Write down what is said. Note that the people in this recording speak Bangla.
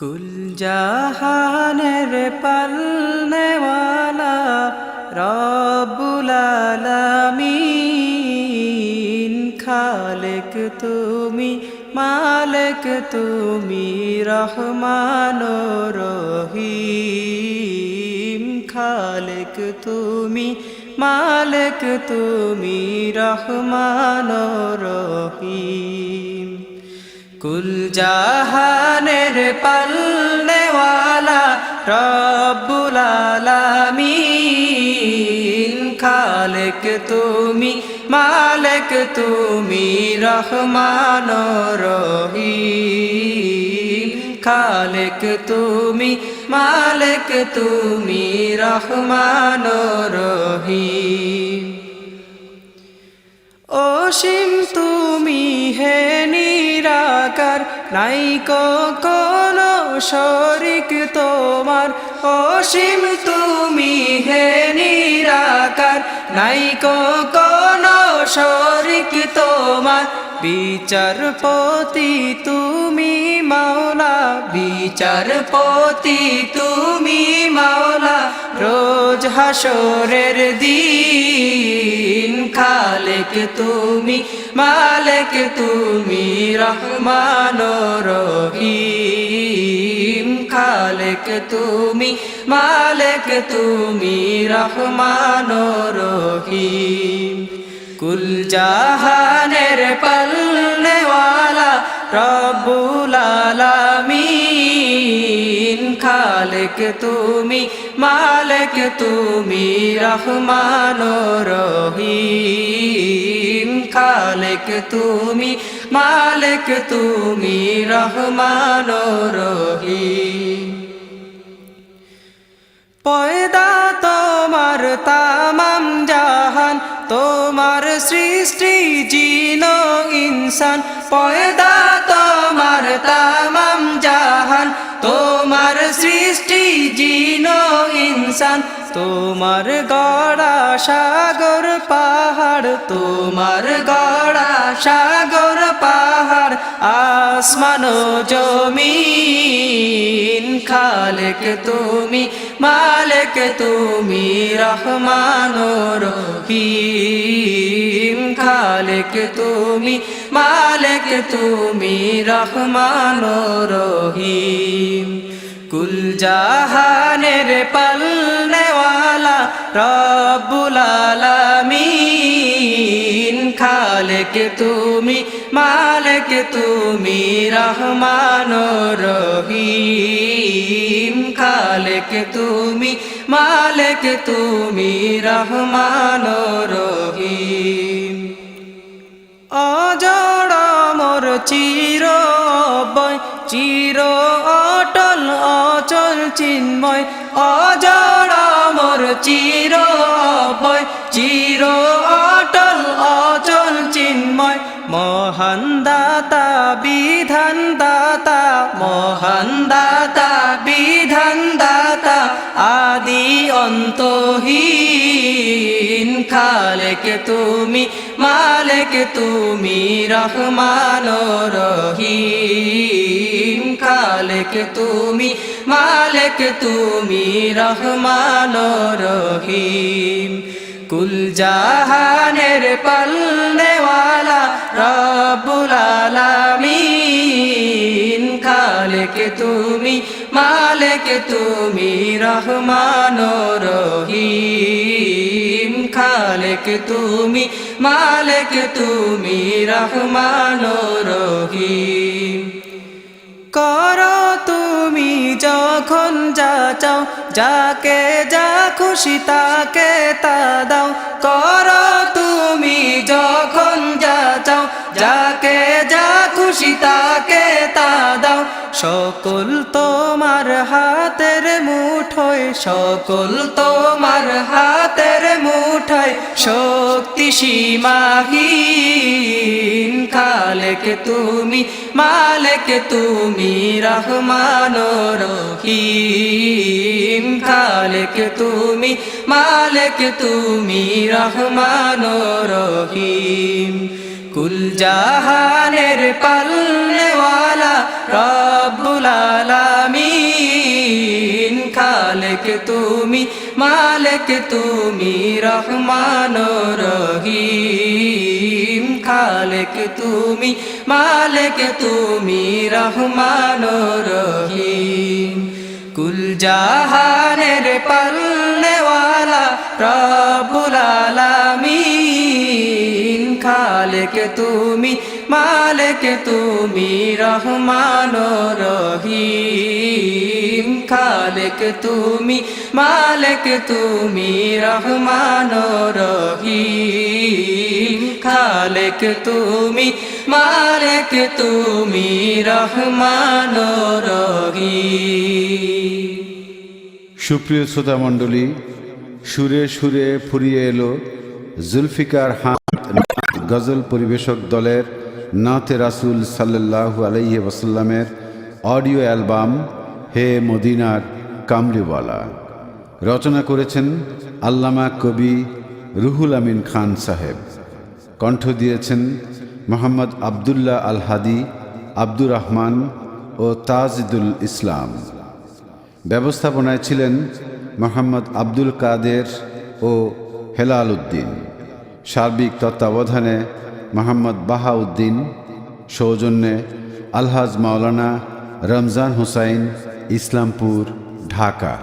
কুল জাহানের পালনেওয়ালা রব্বুল আলামিন, খালেক তুমি মালিক তুমি রহমান রহিম। খালেক তুমি মালিক তুমি রহমান রহিম। কুল জাহানের পালনেওয়ালা রব্বুল আলামিন, খালেক তুমি মালিক তুমি রহমান রহিম। খালেক তুমি মালিক তুমি রহমান রহিম। অসীম তুমি হে নিরাকার, নাই কোনো শরীক তোমার। অসীম তুমি হে নিরাকার, নাই কোনো শরীক তোমার। বিচারপতি তুমি মাওলা, বিচারপতি তুমি মাওলা, রোজ হাসরের দিন। খালেক তুমি মালিক তুমি রহমান রহিম। খালেক তুমি মালিক তুমি রহমান রহিম। কুল জাহানের পালনেওয়ালা রব্বুল আলামিন, খালেক তুমি মালিক তুমি রহমান রহিম। খালেক তুমি মালিক তুমি রহমান রহিম। পয়দা তোমার তামাম জাহান, তোমার সৃষ্টি জিন ইনসান। পয়দা তোমার তামাম জাহান, তোমার সৃষ্টি জিন ইনসান। তোমার গড়া সাগর পাহাড়, তোমার গড়া সাগর পাহাড়, আসমান জমিন। খালেক তুমি মালিক তুমি রহমান রহিম। খালেক তুমি মালিক তুমি রহমান রহিম। কুল জাহানের পালনেওয়ালা রব্বুল আলামিন, খালেক তুমি মালিক তুমি রহমান রহিম। খালেক তুমি মালিক তুমি রহমান রহিম। অজড় মোর চির অবয়, চির অটল অচল চিন্ময়। অজড় মোর চির অবয়, চির অটল অচল চিন্ময়। মহান দাতা বিধান দাতা, মহান দাতা বিধান দাতা, আদি অন্তহীন। খালেক তুমি মালিক তুমি রহমান রহিম। খালেক তুমি মালিক তুমি রহমান রহিম। কুল জাহানের পালনেওয়ালা রব্বুল আলামিন, খালেক তুমি মালিক তুমি রহমান রহিম। খালেক তুমি মালিক তুমি রহমান রহিম। করো তুমি যখন যা চাও, যাকে যা খুশি তাকে তা দাও। করো তুমি যখন যা চাও, যাকে যা খুশি তাকে তা দাও। সকল তোমার হাতের মুঠোয়, সকল তোমার হাতের মুঠোয়, শক্তি সীমাহীন। খালেক তুমি মালিক তুমি রহমান রহিম। খালেক তুমি মালিক তুমি রহমান রহিম। কুল জাহানের পালনেওয়ালা রব্বুল আলামিন। তুমি মালিক তুমি রহমান রহিম খালিক তুমি মালিক তুমি রহমান রহিম কুল জাহানের পালনেওয়ালা রব্বুল আলামিন খালিক তুমি মালিক তুমি রহমান রহিম খালিক তুমি মালিক তুমি রহমান রহিম খালিক তুমি মালিক তুমি রহমান রহিম। সুপ্রিয় শ্রোতা মণ্ডলী, সুরে সুরে ফুরিয়ে এলো জুলফিকার হাত গজল পরিবেশক দলের নাতে রাসূল সাল্লাল্লাহু আলাইহি ওয়াসাল্লামের অডিও অ্যালবাম হে মদিনার কামলিওয়ালা। রচনা করেছেন আল্লামা কবি রুহুল আমিন খান সাহেব। কণ্ঠ দিয়েছেন মোহাম্মদ আবদুল্লাহ আল হাদি, আব্দুর রহমান ও তাজিদুল ইসলাম। ব্যবস্থাপনায় ছিলেন মোহাম্মদ আব্দুল কাদের ও হেলাল উদ্দিন। সার্বিক তত্ত্বাবধানে মোহাম্মদ বাহাউদ্দিন। সৌজন্যে আলহাজ মাওলানা রমজান হুসাইন, ইসলামপুর, ঢাকা।